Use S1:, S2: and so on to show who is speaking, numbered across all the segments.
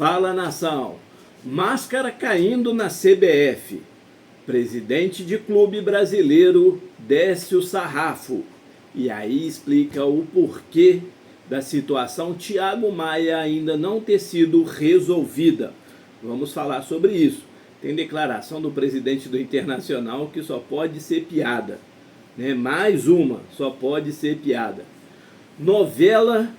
S1: Fala, nação! Máscara caindo na CBF. Presidente de clube brasileiro desce o sarrafo. E aí explica o porquê da situação Thiago Maia ainda não ter sido resolvida. Vamos falar sobre isso. Tem declaração do presidente do Internacional que só pode ser piada. Mais uma, só pode ser piada. Novela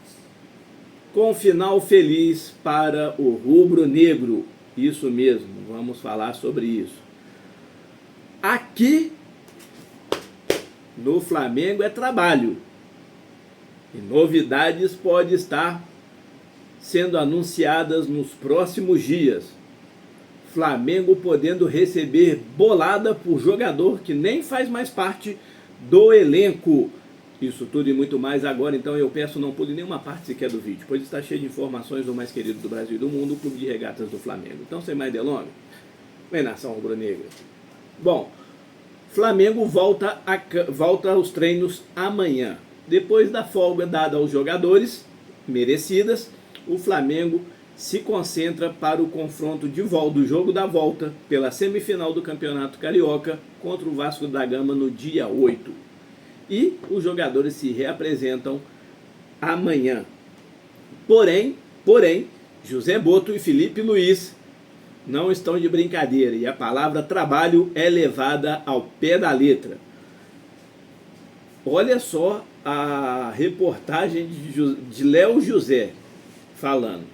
S1: com final feliz para o rubro-negro. Isso mesmo, vamos falar sobre isso. Aqui no Flamengo é trabalho. E novidades podem estar sendo anunciadas nos próximos dias. Flamengo podendo receber bolada por jogador que nem faz mais parte do elenco. Isso tudo e muito mais agora, então eu peço não pule nenhuma parte sequer do vídeo, pois está cheio de informações do mais querido do Brasil e do mundo, o Clube de Regatas do Flamengo. Então, sem mais delongas, vem nação rubro-negra. Bom, Flamengo volta aos treinos amanhã. Depois da folga dada aos jogadores, merecidas, o Flamengo se concentra para o confronto do jogo da volta pela semifinal do Campeonato Carioca contra o Vasco da Gama no dia 8. E os jogadores se reapresentam amanhã. Porém, José Boto e Felipe Luiz não estão de brincadeira e a palavra trabalho é levada ao pé da letra. Olha só a reportagem de Léo José falando.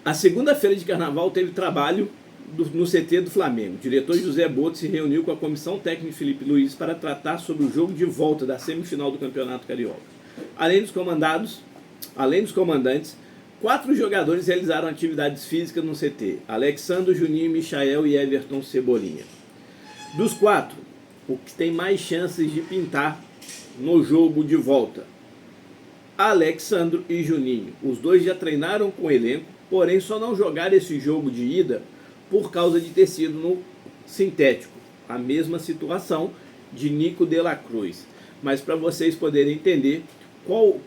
S1: A segunda-feira de carnaval teve trabalho no CT do Flamengo. O diretor José Boto se reuniu com a comissão técnica de Felipe Luiz para tratar sobre o jogo de volta da semifinal do Campeonato Carioca. Além dos comandantes, 4 jogadores realizaram atividades físicas no CT. Alexandre, Juninho, Michael e Everton Cebolinha. Dos 4, o que tem mais chances de pintar no jogo de volta? Alexandre e Juninho. Os dois já treinaram com o elenco, porém só não jogaram esse jogo de ida por causa de ter sido no sintético. A mesma situação de Nico de la Cruz. Mas para vocês poderem entender quão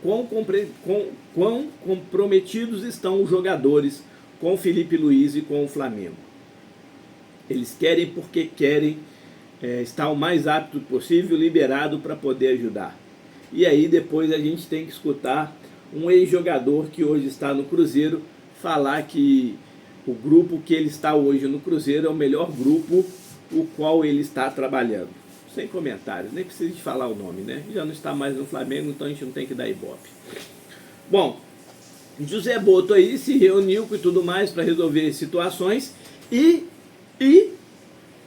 S1: comprometidos estão os jogadores com o Felipe Luiz e com o Flamengo. Eles querem porque querem estar o mais apto possível, liberado para poder ajudar. E aí depois a gente tem que escutar um ex-jogador que hoje está no Cruzeiro falar que o grupo que ele está hoje no Cruzeiro é o melhor grupo o qual ele está trabalhando. Sem comentários, nem precisa de falar o nome, né? Já não está mais no Flamengo, então a gente não tem que dar ibope. Bom, José Boto aí se reuniu e tudo mais para resolver situações e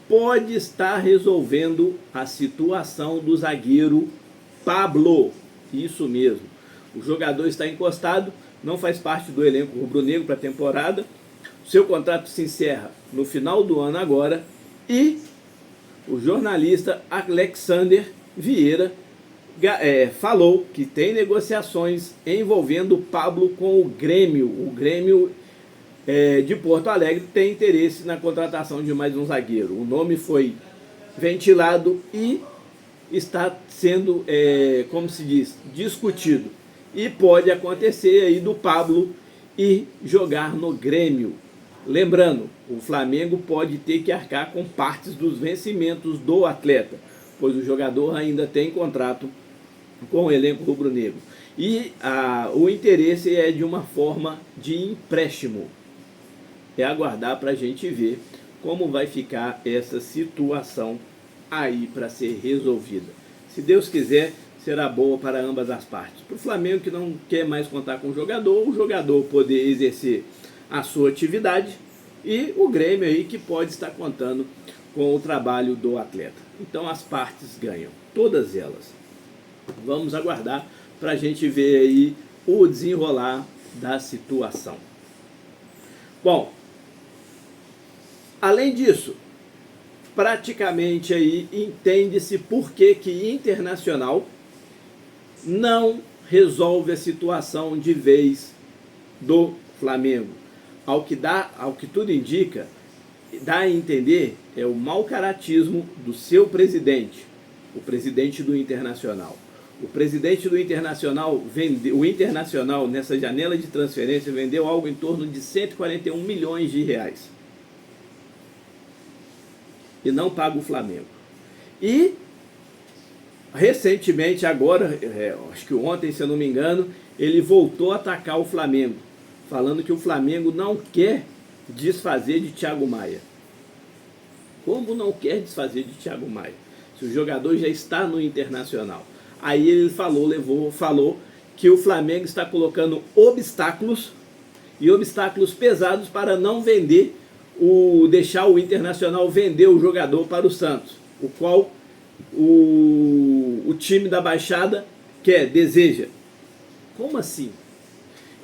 S1: pode estar resolvendo a situação do zagueiro Pablo. Isso mesmo. O jogador está encostado, não faz parte do elenco rubro-negro para a temporada. Seu contrato se encerra no final do ano agora e o jornalista Alexander Vieira falou que tem negociações envolvendo o Pablo com o Grêmio. O Grêmio de Porto Alegre tem interesse na contratação de mais um zagueiro. O nome foi ventilado e está sendo, como se diz, discutido. E pode acontecer aí do Pablo ir jogar no Grêmio. Lembrando, o Flamengo pode ter que arcar com partes dos vencimentos do atleta, pois o jogador ainda tem contrato com o elenco rubro-negro. E o interesse é de uma forma de empréstimo. É aguardar para a gente ver como vai ficar essa situação aí para ser resolvida. Se Deus quiser, será boa para ambas as partes. Para o Flamengo que não quer mais contar com o jogador poder exercer a sua atividade e o Grêmio aí que pode estar contando com o trabalho do atleta. Então as partes ganham, todas elas. Vamos aguardar para a gente ver aí o desenrolar da situação. Bom, além disso, praticamente aí entende-se por que Internacional não resolve a situação de vez do Flamengo. Ao que tudo indica, dá a entender o mau caratismo do seu presidente, o presidente do Internacional. O presidente do Internacional o Internacional nessa janela de transferência vendeu algo em torno de 141 milhões de reais. E não paga o Flamengo. E recentemente, agora, acho que ontem, se eu não me engano, ele voltou a atacar o Flamengo, falando que o Flamengo não quer desfazer de Thiago Maia. Como não quer desfazer de Thiago Maia? Se o jogador já está no Internacional. Aí ele falou que o Flamengo está colocando obstáculos pesados para não vender, deixar o Internacional vender o jogador para o Santos, o qual o time da Baixada deseja. Como assim?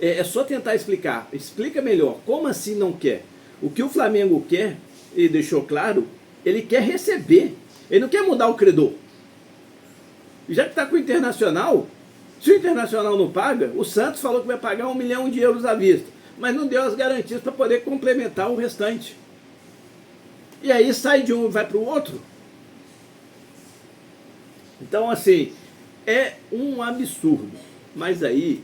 S1: É só tentar explicar. Explica melhor. Como assim não quer? O que o Flamengo quer, ele deixou claro, ele quer receber. Ele não quer mudar o credor. Já que está com o Internacional, se o Internacional não paga, o Santos falou que vai pagar 1 milhão de euros à vista, mas não deu as garantias para poder complementar o restante. E aí sai de um e vai para o outro. Então, assim, é um absurdo. Mas aí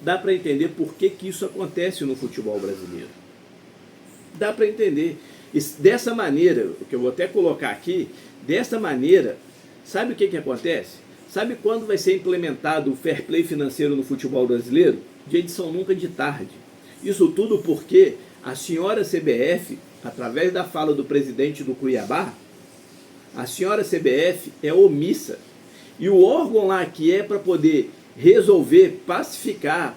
S1: dá para entender por que isso acontece no futebol brasileiro. Dá para entender. Dessa maneira, o que eu vou até colocar aqui, dessa maneira, sabe o que acontece? Sabe quando vai ser implementado o fair play financeiro no futebol brasileiro? De edição nunca de tarde. Isso tudo porque a senhora CBF, através da fala do presidente do Cuiabá, a senhora CBF é omissa. E o órgão lá que é para poder resolver, pacificar,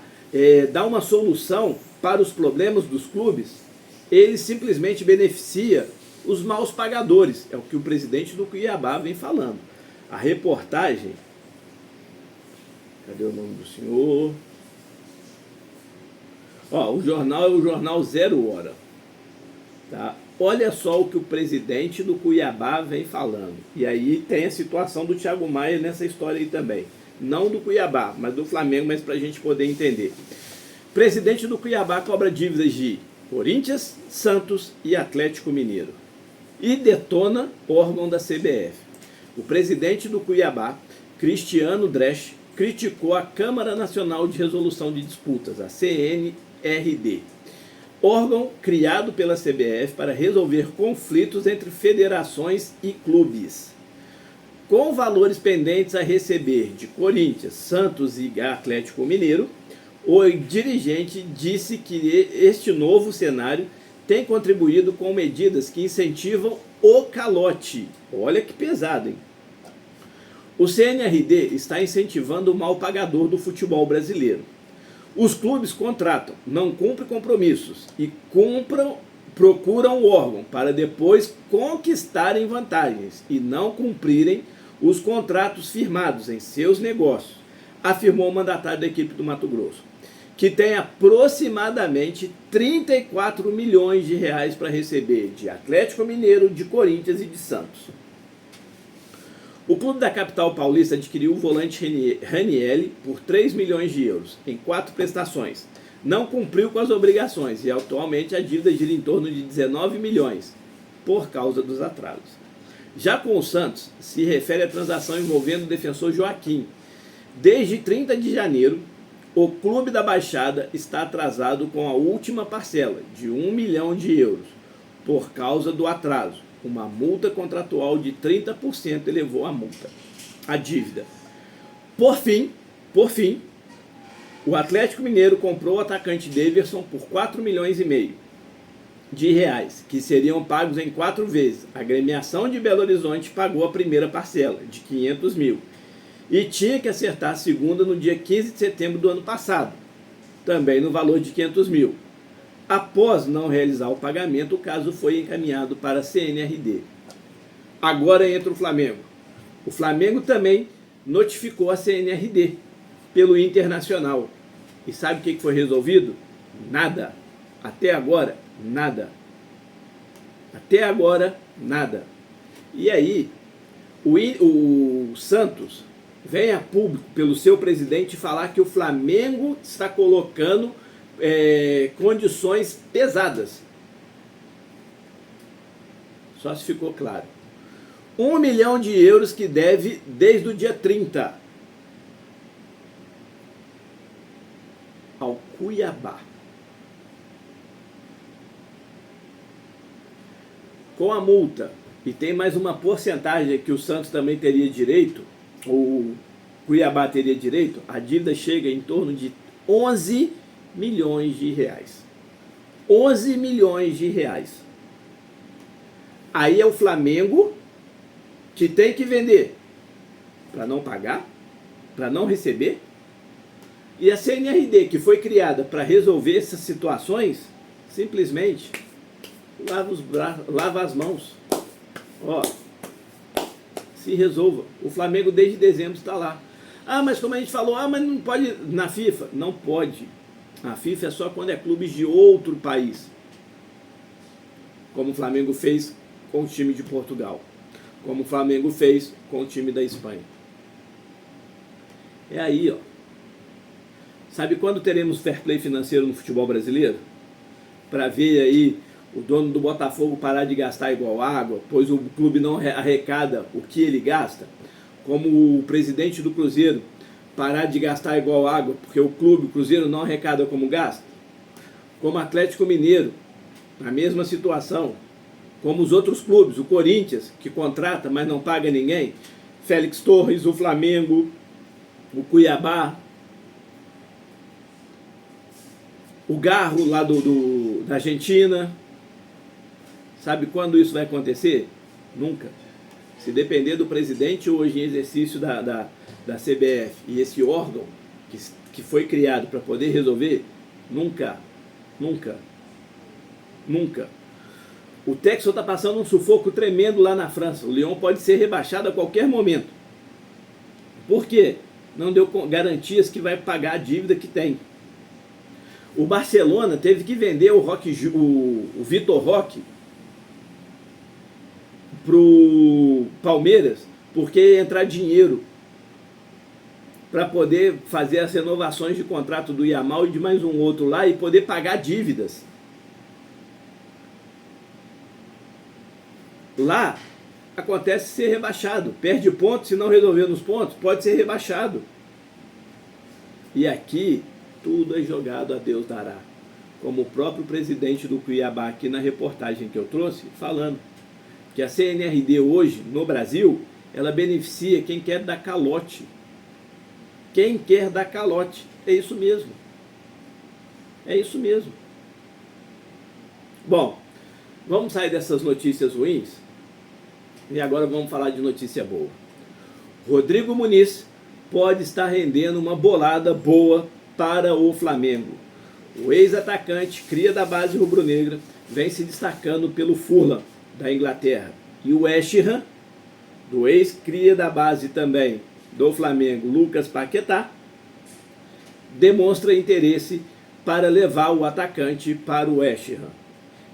S1: dar uma solução para os problemas dos clubes, ele simplesmente beneficia os maus pagadores. É o que o presidente do Cuiabá vem falando. A reportagem, cadê o nome do senhor? O jornal é o jornal 0 Hora. Tá? Olha só o que o presidente do Cuiabá vem falando. E aí tem a situação do Thiago Maia nessa história aí também. Não do Cuiabá, mas do Flamengo, mas para a gente poder entender. O presidente do Cuiabá cobra dívidas de Corinthians, Santos e Atlético Mineiro. E detona órgão da CBF. O presidente do Cuiabá, Cristiano Dresch, criticou a Câmara Nacional de Resolução de Disputas, a CNRD, órgão criado pela CBF para resolver conflitos entre federações e clubes. Com valores pendentes a receber de Corinthians, Santos e Atlético Mineiro, o dirigente disse que este novo cenário tem contribuído com medidas que incentivam o calote. Olha que pesado, hein? O CNRD está incentivando o mal pagador do futebol brasileiro. Os clubes contratam, não cumprem compromissos e procuram o órgão para depois conquistarem vantagens e não cumprirem os contratos firmados em seus negócios, afirmou o mandatário da equipe do Mato Grosso, que tem aproximadamente 34 milhões de reais para receber de Atlético Mineiro, de Corinthians e de Santos. O clube da capital paulista adquiriu o volante Ranieri por 3 milhões de euros em 4 prestações. Não cumpriu com as obrigações e atualmente a dívida gira em torno de 19 milhões por causa dos atrasos. Já com o Santos, se refere à transação envolvendo o defensor Joaquim. Desde 30 de janeiro, o clube da Baixada está atrasado com a última parcela de 1 milhão de euros por causa do atraso. Uma multa contratual de 30% elevou a dívida. Por fim, o Atlético Mineiro comprou o atacante Daverson por 4 milhões e meio de reais, que seriam pagos em 4 vezes. A agremiação de Belo Horizonte pagou a primeira parcela, de 500 mil, e tinha que acertar a segunda no dia 15 de setembro do ano passado, também no valor de 500 mil. Após não realizar o pagamento, o caso foi encaminhado para a CNRD. Agora entra o Flamengo. O Flamengo também notificou a CNRD pelo Internacional. E sabe o que foi resolvido? Nada. Até agora, nada. Até agora, nada. E aí, o Santos vem a público pelo seu presidente falar que o Flamengo está colocando condições pesadas. Só se ficou claro. 1 milhão de euros que deve desde o dia 30. Cuiabá. Com a multa, e tem mais uma porcentagem que o Santos também teria direito, o Cuiabá teria direito, a dívida chega em torno de 11 milhões de reais. 11 milhões de reais. Aí é o Flamengo que tem que vender para não pagar, para não receber. E a CNRD, que foi criada para resolver essas situações, simplesmente lava as mãos. Ó, se resolva. O Flamengo desde dezembro está lá. Ah, mas como a gente falou, mas não pode na FIFA. Não pode. A FIFA é só quando é clubes de outro país. Como o Flamengo fez com o time de Portugal. Como o Flamengo fez com o time da Espanha. É aí, ó. Sabe quando teremos fair play financeiro no futebol brasileiro? Para ver aí o dono do Botafogo parar de gastar igual água, pois o clube não arrecada o que ele gasta. Como o presidente do Cruzeiro parar de gastar igual água, porque o clube, o Cruzeiro, não arrecada como gasta. Como o Atlético Mineiro, na mesma situação. Como os outros clubes, o Corinthians, que contrata, mas não paga ninguém. Félix Torres, o Flamengo, o Cuiabá, o Garro lá da Argentina. Sabe quando isso vai acontecer? Nunca. Se depender do presidente hoje em exercício da CBF e esse órgão que foi criado para poder resolver, nunca. O Texel está passando um sufoco tremendo lá na França. O Lyon pode ser rebaixado a qualquer momento. Por quê? Não deu garantias que vai pagar a dívida que tem. O Barcelona teve que vender o Vitor Roque pro Palmeiras, porque ia entrar dinheiro para poder fazer as renovações de contrato do Yamal e de mais um outro lá e poder pagar dívidas. Lá acontece ser rebaixado, perde pontos, se não resolver nos pontos, pode ser rebaixado. E aqui tudo é jogado a Deus dará. Como o próprio presidente do Cuiabá aqui na reportagem que eu trouxe, falando que a CNRD hoje, no Brasil, ela beneficia quem quer dar calote. Quem quer dar calote. É isso mesmo. É isso mesmo. Bom, vamos sair dessas notícias ruins e agora vamos falar de notícia boa. Rodrigo Muniz pode estar rendendo uma bolada boa para o Flamengo. O ex-atacante, cria da base rubro-negra, vem se destacando pelo Fulham da Inglaterra. E o West Ham, do ex-cria da base também do Flamengo, Lucas Paquetá, demonstra interesse para levar o atacante para o West Ham.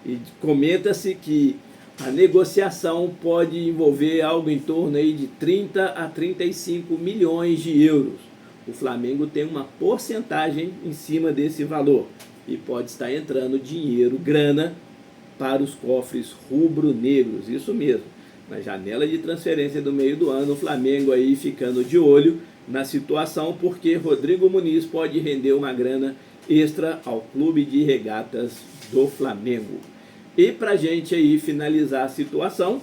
S1: E comenta-se que a negociação pode envolver algo em torno aí de 30 a 35 milhões de euros. O Flamengo tem uma porcentagem em cima desse valor e pode estar entrando dinheiro, grana, para os cofres rubro-negros. Isso mesmo, na janela de transferência do meio do ano, o Flamengo aí ficando de olho na situação, porque Rodrigo Muniz pode render uma grana extra ao clube de regatas do Flamengo. E pra gente aí finalizar a situação,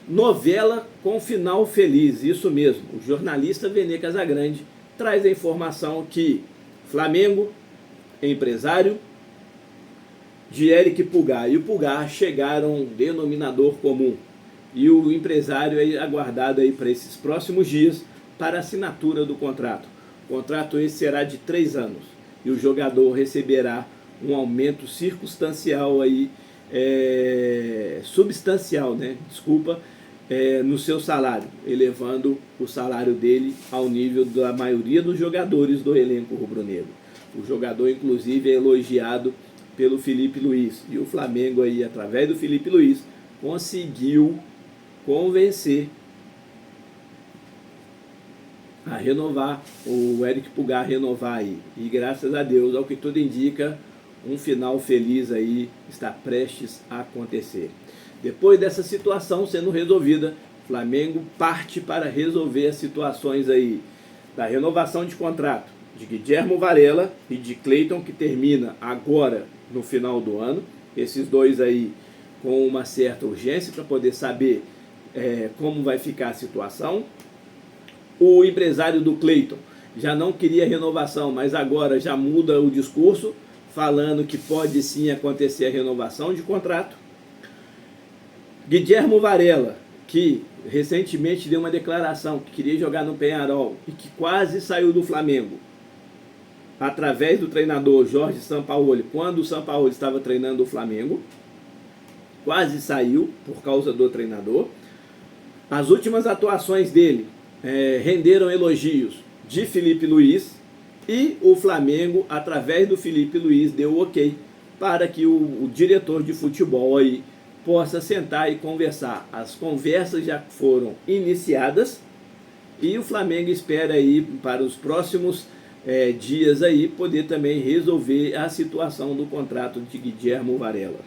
S1: novela com final feliz, isso mesmo. O jornalista Vene Casagrande traz a informação que Flamengo, empresário de Eric Pulgar e o Pulgar chegaram a um denominador comum. E o empresário é aguardado aí para esses próximos dias para a assinatura do contrato. O contrato esse será de 3 anos e o jogador receberá um aumento circunstancial aí, substancial, né? Desculpa, no seu salário, elevando o salário dele ao nível da maioria dos jogadores do elenco rubro-negro. O jogador, inclusive, é elogiado pelo Felipe Luiz. E o Flamengo aí, através do Felipe Luiz, conseguiu convencer a renovar, o Eric Pulgar renovar aí. E graças a Deus, ao que tudo indica, um final feliz aí está prestes a acontecer. Depois dessa situação sendo resolvida, Flamengo parte para resolver as situações aí da renovação de contrato, de Guilhermo Varela e de Cleiton, que termina agora no final do ano. Esses dois aí com uma certa urgência para poder saber como vai ficar a situação. O empresário do Cleiton já não queria renovação, mas agora já muda o discurso, falando que pode sim acontecer a renovação de contrato. Guilhermo Varela, que recentemente deu uma declaração que queria jogar no Peñarol e que quase saiu do Flamengo, através do treinador Jorge Sampaoli, quando o Sampaoli estava treinando o Flamengo, quase saiu por causa do treinador. As últimas atuações dele renderam elogios de Felipe Luiz, e o Flamengo, através do Felipe Luiz, deu ok para que o diretor de futebol aí possa sentar e conversar. As conversas já foram iniciadas e o Flamengo espera aí para os próximos dias aí poder também resolver a situação do contrato de Guilhermo Varela.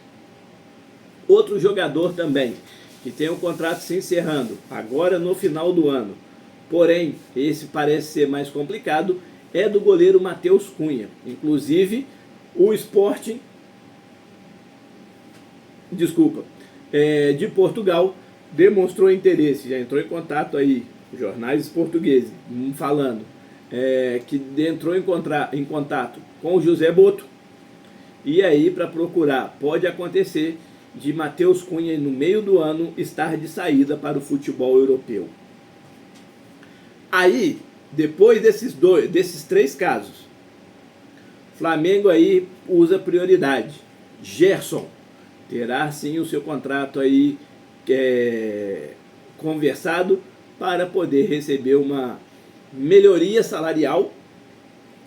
S1: Outro jogador também que tem o contrato se encerrando agora no final do ano, porém esse parece ser mais complicado, é do goleiro Matheus Cunha. Inclusive o Sporting de Portugal demonstrou interesse, já entrou em contato aí, jornais portugueses falando que entrou em contato com o José Boto, e aí para procurar, pode acontecer de Matheus Cunha no meio do ano estar de saída para o futebol europeu. Aí, depois desses três casos, Flamengo aí usa prioridade. Gerson terá sim o seu contrato aí conversado para poder receber uma melhoria salarial,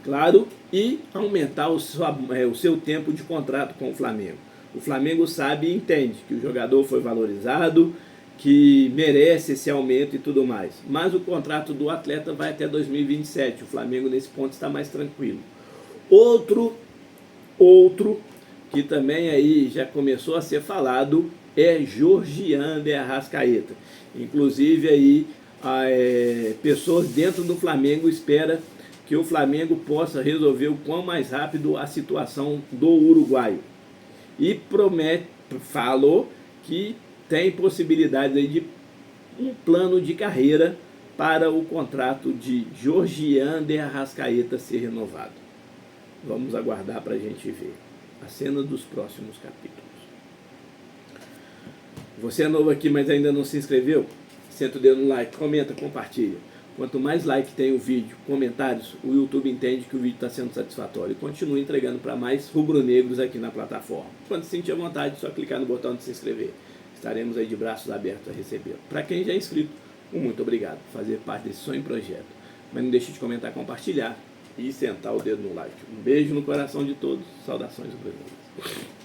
S1: claro, e aumentar o seu tempo de contrato com o Flamengo. O Flamengo sabe e entende que o jogador foi valorizado, que merece esse aumento e tudo mais. Mas o contrato do atleta vai até 2027. O Flamengo nesse ponto está mais tranquilo. Outro que também aí já começou a ser falado é Georgian de Arrascaeta. Inclusive aí pessoas dentro do Flamengo esperam que o Flamengo possa resolver o quão mais rápido a situação do uruguaio. E falou que tem possibilidade aí de um plano de carreira para o contrato de Georgian de Arrascaeta ser renovado. Vamos aguardar para a gente ver a cena dos próximos capítulos. Você é novo aqui, mas ainda não se inscreveu? Senta o dedo no like, comenta, compartilha. Quanto mais like tem o vídeo, comentários, o YouTube entende que o vídeo está sendo satisfatório e continua entregando para mais rubro-negros aqui na plataforma. Quando se sentir à vontade, é só clicar no botão de se inscrever. Estaremos aí de braços abertos a recebê-lo. Para quem já é inscrito, muito obrigado por fazer parte desse sonho e projeto. Mas não deixe de comentar, compartilhar e sentar o dedo no like. Um beijo no coração de todos. Saudações rubro-negras.